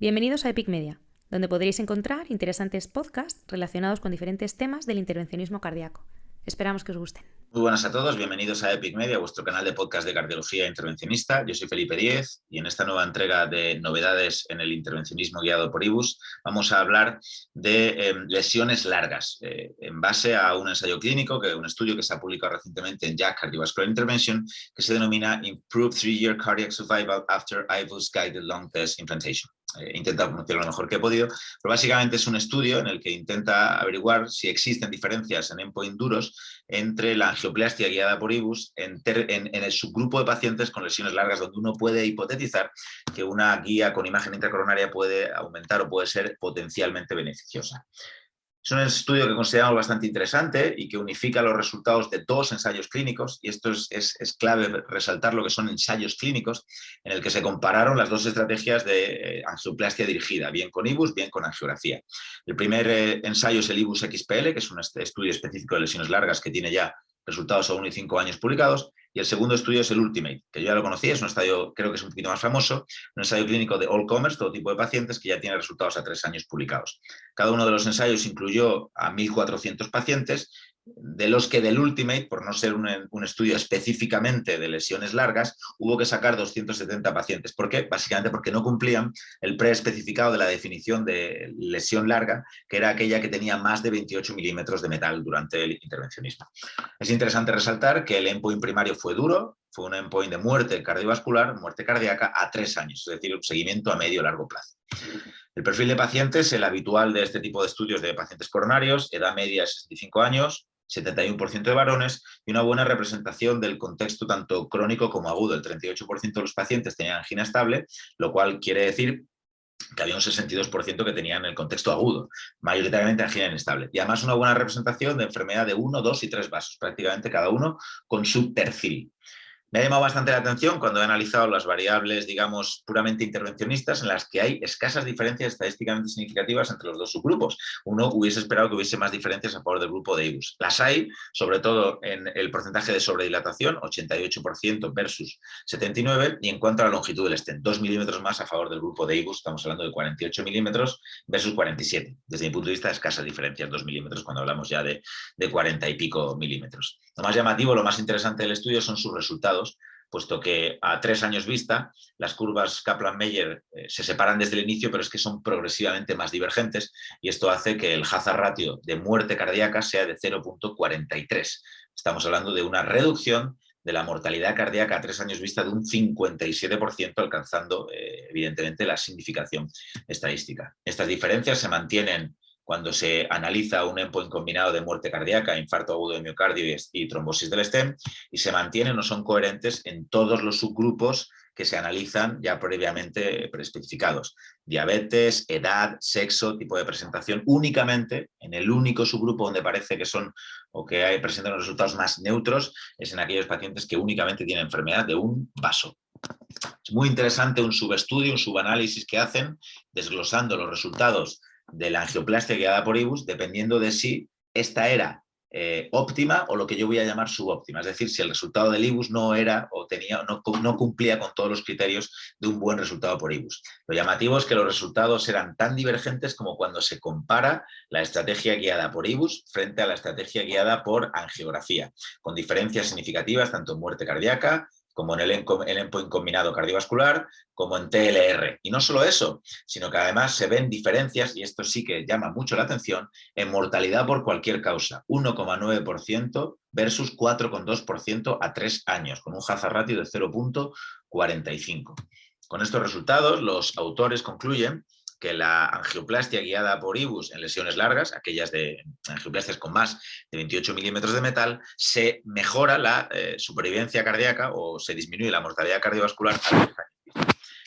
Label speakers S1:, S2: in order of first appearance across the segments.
S1: Bienvenidos a Epic Media, donde podréis encontrar interesantes podcasts relacionados con diferentes temas del intervencionismo cardíaco. Esperamos que os gusten.
S2: Muy buenas a todos, bienvenidos a Epic Media, vuestro canal de podcast de cardiología intervencionista. Yo soy Felipe Díez y en esta nueva entrega de novedades en el intervencionismo guiado por IBUS vamos a hablar de lesiones largas en base a un ensayo clínico, un estudio que se ha publicado recientemente en JACC Cardiovascular Intervention, que se denomina Improved 3-Year Cardiac Survival After IBUS Guided Long Test Implantation. Intenta pronunciarlo lo mejor que he podido, pero básicamente es un estudio en el que intenta averiguar si existen diferencias en endpoint duros entre la angioplastia guiada por IBUS en el subgrupo de pacientes con lesiones largas, donde uno puede hipotetizar que una guía con imagen intracoronaria puede aumentar o puede ser potencialmente beneficiosa. Es un estudio que consideramos bastante interesante y que unifica los resultados de dos ensayos clínicos, y esto es clave resaltar lo que son ensayos clínicos, en el que se compararon las dos estrategias de angioplastia dirigida, bien con IBUS, bien con angiografía. El primer ensayo es el IBUS XPL, que es un estudio específico de lesiones largas que tiene ya resultados a 1 y 5 años publicados, y el segundo estudio es el Ultimate, que yo ya lo conocí, es un ensayo, creo que es un poquito más famoso, un ensayo clínico de all comers, todo tipo de pacientes, que ya tiene resultados a 3 años publicados. Cada uno de los ensayos incluyó a 1.400 pacientes, de los que del Ultimate, por no ser un estudio específicamente de lesiones largas, hubo que sacar 270 pacientes. ¿Por qué? Básicamente porque no cumplían el preespecificado de la definición de lesión larga, que era aquella que tenía más de 28 milímetros de metal durante el intervencionismo. Es interesante resaltar que el endpoint primario fue duro, fue un endpoint de muerte cardiovascular, muerte cardíaca, a 3 años, es decir, un seguimiento a medio o largo plazo. El perfil de pacientes, el habitual de este tipo de estudios de pacientes coronarios, edad media de 65 años, 71% de varones y una buena representación del contexto tanto crónico como agudo. El 38% de los pacientes tenían angina estable, lo cual quiere decir que había un 62% que tenían el contexto agudo, mayoritariamente angina inestable. Y además una buena representación de enfermedad de 1, 2 y 3 vasos, prácticamente cada uno con su perfil. Me ha llamado bastante la atención cuando he analizado las variables, digamos, puramente intervencionistas, en las que hay escasas diferencias estadísticamente significativas entre los dos subgrupos. Uno hubiese esperado que hubiese más diferencias a favor del grupo de IBUS. Las hay, sobre todo en el porcentaje de sobredilatación, 88% versus 79%, y en cuanto a la longitud del stent, 2 milímetros más a favor del grupo de IBUS, estamos hablando de 48 milímetros versus 47. Desde mi punto de vista, escasas diferencias, 2 milímetros, cuando hablamos ya de 40 y pico milímetros. Lo más llamativo, lo más interesante del estudio son sus resultados, puesto que a 3 años vista las curvas Kaplan-Meier se separan desde el inicio, pero es que son progresivamente más divergentes, y esto hace que el hazard ratio de muerte cardíaca sea de 0,43. Estamos hablando de una reducción de la mortalidad cardíaca a 3 años vista de un 57%, alcanzando evidentemente la significación estadística. Estas diferencias se mantienen cuando se analiza un endpoint combinado de muerte cardíaca, infarto agudo de miocardio y trombosis del stem, y se mantienen o son coherentes en todos los subgrupos que se analizan ya previamente preespecificados. Diabetes, edad, sexo, tipo de presentación. Únicamente en el único subgrupo donde parece que son o que presentan los resultados más neutros es en aquellos pacientes que únicamente tienen enfermedad de un vaso. Es muy interesante un subestudio, un subanálisis que hacen desglosando los resultados de la angioplastia guiada por IBUS, dependiendo de si esta era óptima o lo que yo voy a llamar subóptima. Es decir, si el resultado del IBUS no era o no cumplía con todos los criterios de un buen resultado por IBUS. Lo llamativo es que los resultados eran tan divergentes como cuando se compara la estrategia guiada por IBUS frente a la estrategia guiada por angiografía, con diferencias significativas tanto en muerte cardíaca, como en el endpoint combinado cardiovascular, como en TLR. Y no solo eso, sino que además se ven diferencias, y esto sí que llama mucho la atención, en mortalidad por cualquier causa, 1,9% versus 4,2% a 3 años, con un hazard ratio de 0,45. Con estos resultados, los autores concluyen que la angioplastia guiada por IBUS en lesiones largas, aquellas de angioplastias con más de 28 milímetros de metal, se mejora la supervivencia cardíaca o se disminuye la mortalidad cardiovascular a 3 años.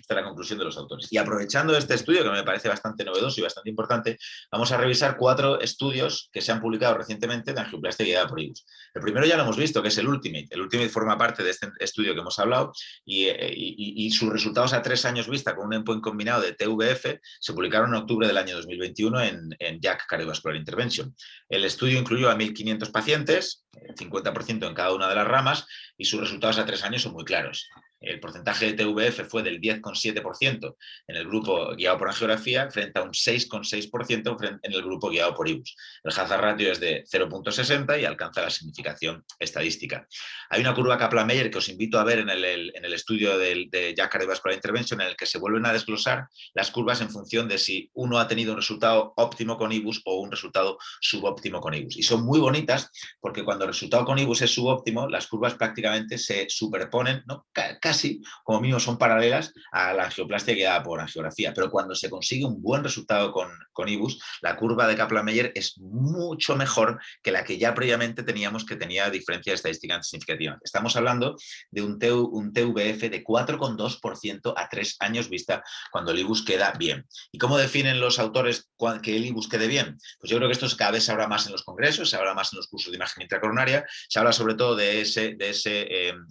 S2: Esta es la conclusión de los autores. Y aprovechando este estudio, que me parece bastante novedoso y bastante importante, vamos a revisar 4 estudios que se han publicado recientemente de angioplastia guiada por IBUS. El primero ya lo hemos visto, que es el Ultimate. El Ultimate forma parte de este estudio que hemos hablado y sus resultados a 3 años vista con un endpoint combinado de TVF se publicaron en octubre del año 2021 en JACC Cardiovascular Intervention. El estudio incluyó a 1.500 pacientes, 50% en cada una de las ramas, y sus resultados a 3 años son muy claros. el porcentaje de TVF fue del 10,7% en el grupo guiado por angiografía frente a un 6,6% en el grupo guiado por IBUS. El hazard ratio es de 0,60 y alcanza la significación estadística. Hay una curva Kaplan-Meier que os invito a ver en el estudio de Jack Cardiovascular Intervention, en el que se vuelven a desglosar las curvas en función de si uno ha tenido un resultado óptimo con IBUS o un resultado subóptimo con IBUS. Y son muy bonitas porque cuando el resultado con IBUS es subóptimo, las curvas prácticamente se superponen, ¿no? Casi, como mínimo, son paralelas a la angioplastia guiada por angiografía. Pero cuando se consigue un buen resultado con IBUS, la curva de Kaplan-Meier es mucho mejor que la que ya previamente teníamos, que tenía diferencias estadísticamente significativas. Estamos hablando de un TVF de 4,2% a 3 años vista cuando el IBUS queda bien. ¿Y cómo definen los autores que el IBUS quede bien? Pues yo creo que esto cada vez se habla más en los congresos, se habla más en los cursos de imagen intracoronaria, se habla sobre todo de ese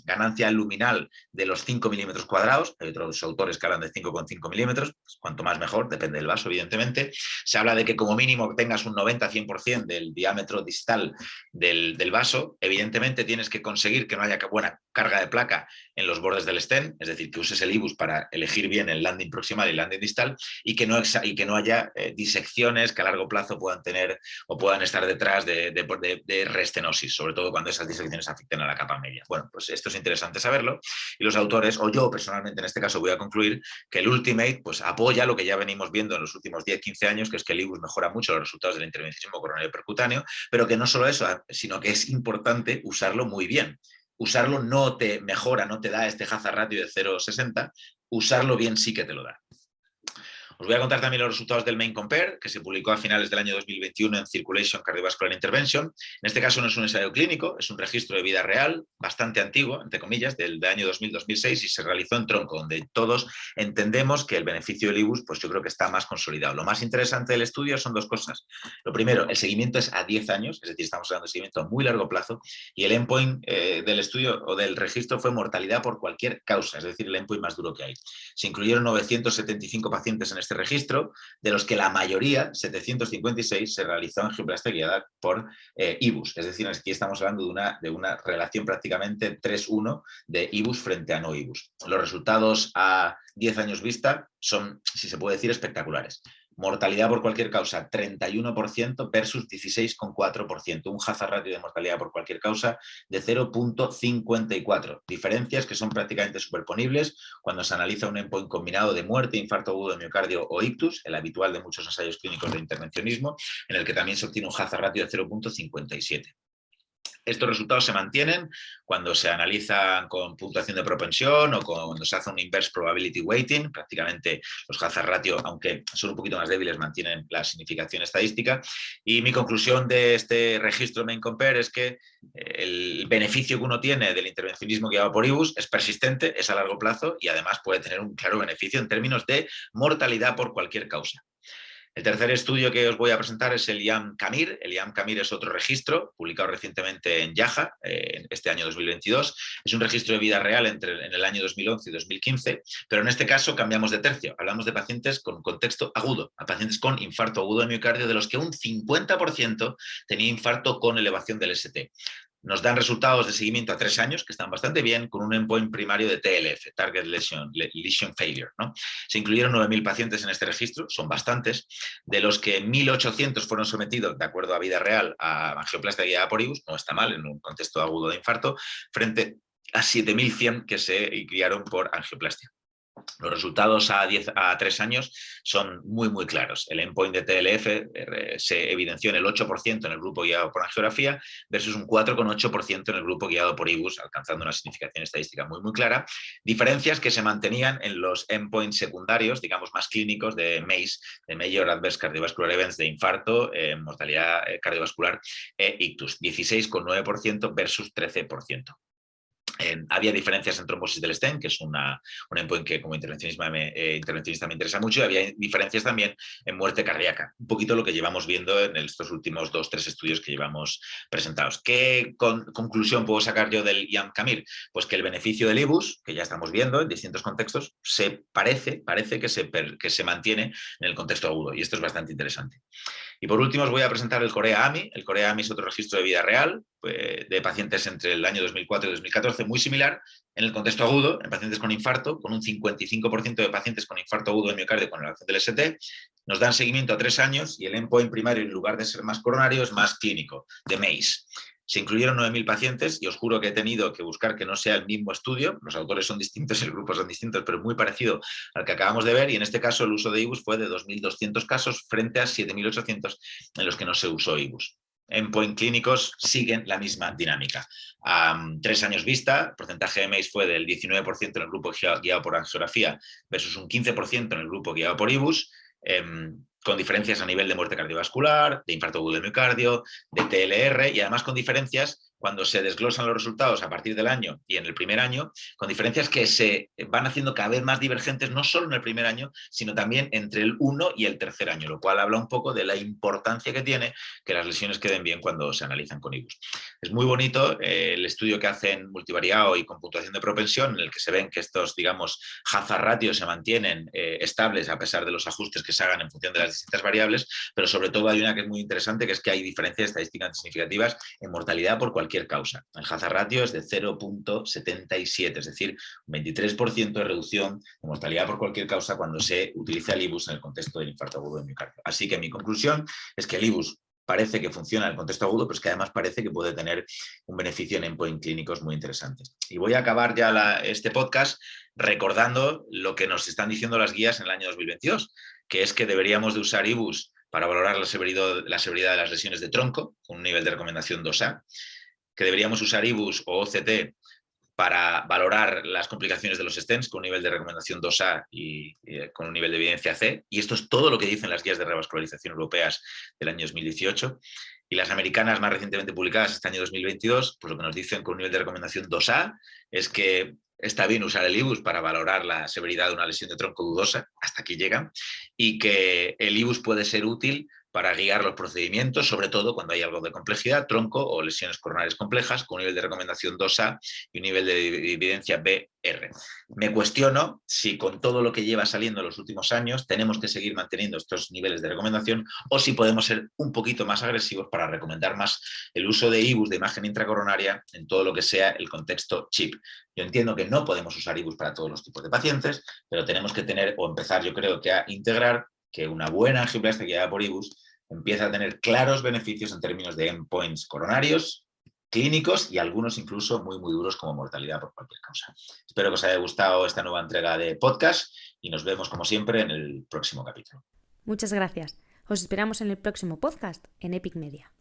S2: ganancia luminal de los 5 milímetros cuadrados. Hay otros autores que hablan de 5,5 milímetros, pues cuanto más mejor, depende del vaso, evidentemente. Se habla de que como mínimo tengas un 90-100% del diámetro distal del vaso. Evidentemente tienes que conseguir que no haya buena carga de placa en los bordes del stent, es decir, que uses el IBUS para elegir bien el landing proximal y el landing distal, y que no haya disecciones que a largo plazo puedan tener o puedan estar detrás de restenosis, sobre todo cuando esas disecciones afecten a la capa media. Bueno, pues esto es interesante saberlo, y los autores, o yo personalmente en este caso, voy a concluir que el Ultimate pues apoya lo que ya venimos viendo en los últimos 10-15 años, que es que el IBUS mejora mucho los resultados del intervencionismo coronario percutáneo, pero que no solo eso, sino que es importante usarlo muy bien. Usarlo no te mejora, no te da este hazard ratio de 0,60, usarlo bien sí que te lo da. Os voy a contar también los resultados del Main Compare, que se publicó a finales del año 2021 en Circulation Cardiovascular Intervention. En este caso no es un ensayo clínico, es un registro de vida real, bastante antiguo, entre comillas, del año 2000-2006, y se realizó en tronco, donde todos entendemos que el beneficio del IBUS, pues yo creo que está más consolidado. Lo más interesante del estudio son dos cosas. Lo primero, el seguimiento es a 10 años, es decir, estamos hablando de seguimiento a muy largo plazo, y el endpoint del estudio o del registro fue mortalidad por cualquier causa, es decir, el endpoint más duro que hay. Se incluyeron 975 pacientes en este registro, de los que la mayoría, 756, se realizó angioplastia guiada por IBUS. Es decir, aquí estamos hablando de una relación prácticamente 3-1 de IBUS frente a no IBUS. Los resultados a 10 años vista son, si se puede decir, espectaculares. Mortalidad por cualquier causa, 31% versus 16,4%. Un hazard ratio de mortalidad por cualquier causa de 0,54. Diferencias que son prácticamente superponibles cuando se analiza un endpoint combinado de muerte, infarto agudo de miocardio o ictus, el habitual de muchos ensayos clínicos de intervencionismo, en el que también se obtiene un hazard ratio de 0,57. Estos resultados se mantienen cuando se analizan con puntuación de propensión o cuando se hace un inverse probability weighting. Prácticamente los hazard ratio, aunque son un poquito más débiles, mantienen la significación estadística. Y mi conclusión de este registro Main Compare es que el beneficio que uno tiene del intervencionismo guiado por IBUS es persistente, es a largo plazo, y además puede tener un claro beneficio en términos de mortalidad por cualquier causa. El tercer estudio que os voy a presentar es el IAM-CAMIR. El IAM-CAMIR es otro registro publicado recientemente en JAHA, este año 2022. Es un registro de vida real en el año 2011 y 2015, pero en este caso cambiamos de tercio. Hablamos de pacientes con contexto agudo, a pacientes con infarto agudo de miocardio, de los que un 50% tenía infarto con elevación del ST. Nos dan resultados de seguimiento a 3 años, que están bastante bien, con un endpoint primario de TLF, Target Lesion Failure, ¿no? Se incluyeron 9.000 pacientes en este registro, son bastantes, de los que 1.800 fueron sometidos, de acuerdo a vida real, a angioplastia guiada por IBUS, no está mal en un contexto agudo de infarto, frente a 7.100 que se guiaron por angioplastia. Los resultados a 3 años son muy, muy claros. El endpoint de TLF se evidenció en el 8% en el grupo guiado por angiografía versus un 4,8% en el grupo guiado por IBUS, alcanzando una significación estadística muy, muy clara. Diferencias que se mantenían en los endpoints secundarios, digamos más clínicos, de MACE, de Major Adverse Cardiovascular Events, de infarto, mortalidad cardiovascular e ictus, 16,9% versus 13%. Había diferencias en trombosis del stent, que es un endpoint que como intervencionista me interesa mucho, y había diferencias también en muerte cardíaca. Un poquito lo que llevamos viendo en estos últimos 2-3 estudios que llevamos presentados. ¿Qué conclusión puedo sacar yo del IAM-CAMIR? Pues que el beneficio del IBUS, que ya estamos viendo en distintos contextos, parece que se mantiene en el contexto agudo, y esto es bastante interesante. Y por último os voy a presentar el Corea-AMI. El Corea-AMI es otro registro de vida real de pacientes entre el año 2004 y 2014, muy similar en el contexto agudo, en pacientes con infarto, con un 55% de pacientes con infarto agudo de miocardio con elevación del ST. Nos dan seguimiento a 3 años y el endpoint primario, en lugar de ser más coronario, es más clínico, de MACE. Se incluyeron 9.000 pacientes y os juro que he tenido que buscar que no sea el mismo estudio. Los autores son distintos, el grupo son distintos, pero muy parecido al que acabamos de ver. Y en este caso el uso de IBUS fue de 2.200 casos frente a 7.800 en los que no se usó IBUS. Endpoint clínicos siguen la misma dinámica. 3 años vista, el porcentaje de MACE fue del 19% en el grupo guiado por angiografía versus un 15% en el grupo guiado por IBUS. Con diferencias a nivel de muerte cardiovascular, de infarto agudo de miocardio, de TLR y además con diferencias cuando se desglosan los resultados a partir del año y en el primer año, con diferencias que se van haciendo cada vez más divergentes, no solo en el primer año, sino también entre el 1 y el tercer año, lo cual habla un poco de la importancia que tiene que las lesiones queden bien cuando se analizan con IBUS. Es muy bonito el estudio que hacen multivariado y con puntuación de propensión, en el que se ven que estos, digamos, hazard ratios se mantienen estables a pesar de los ajustes que se hagan en función de las distintas variables, pero sobre todo hay una que es muy interesante, que es que hay diferencias estadísticamente significativas en mortalidad por cualquier causa. El hazard ratio es de 0.77, es decir, un 23% de reducción de mortalidad por cualquier causa cuando se utiliza el IBUS en el contexto del infarto agudo de miocardio. Así que mi conclusión es que el IBUS parece que funciona en el contexto agudo, pero es que además parece que puede tener un beneficio en endpoint clínicos muy interesantes. Y voy a acabar ya este podcast recordando lo que nos están diciendo las guías en el año 2022, que es que deberíamos de usar IBUS para valorar la severidad de las lesiones de tronco, con un nivel de recomendación 2A, que deberíamos usar IBUS o OCT para valorar las complicaciones de los stents con un nivel de recomendación 2A y con un nivel de evidencia C. Y esto es todo lo que dicen las guías de revascularización europeas del año 2018. Y las americanas más recientemente publicadas este año 2022, pues lo que nos dicen con un nivel de recomendación 2A es que está bien usar el IBUS para valorar la severidad de una lesión de tronco dudosa, hasta aquí llegan, y que el IBUS puede ser útil para guiar los procedimientos, sobre todo cuando hay algo de complejidad, tronco o lesiones coronarias complejas, con un nivel de recomendación 2A y un nivel de evidencia BR. Me cuestiono si con todo lo que lleva saliendo en los últimos años tenemos que seguir manteniendo estos niveles de recomendación o si podemos ser un poquito más agresivos para recomendar más el uso de IBUS de imagen intracoronaria en todo lo que sea el contexto CHIP. Yo entiendo que no podemos usar IBUS para todos los tipos de pacientes, pero tenemos que tener o empezar, yo creo que a integrar que una buena angioplastia guiada por IBUS empieza a tener claros beneficios en términos de endpoints coronarios, clínicos y algunos incluso muy, muy duros como mortalidad por cualquier causa. Espero que os haya gustado esta nueva entrega de podcast y nos vemos como siempre en el próximo capítulo.
S1: Muchas gracias. Os esperamos en el próximo podcast en Epic Media.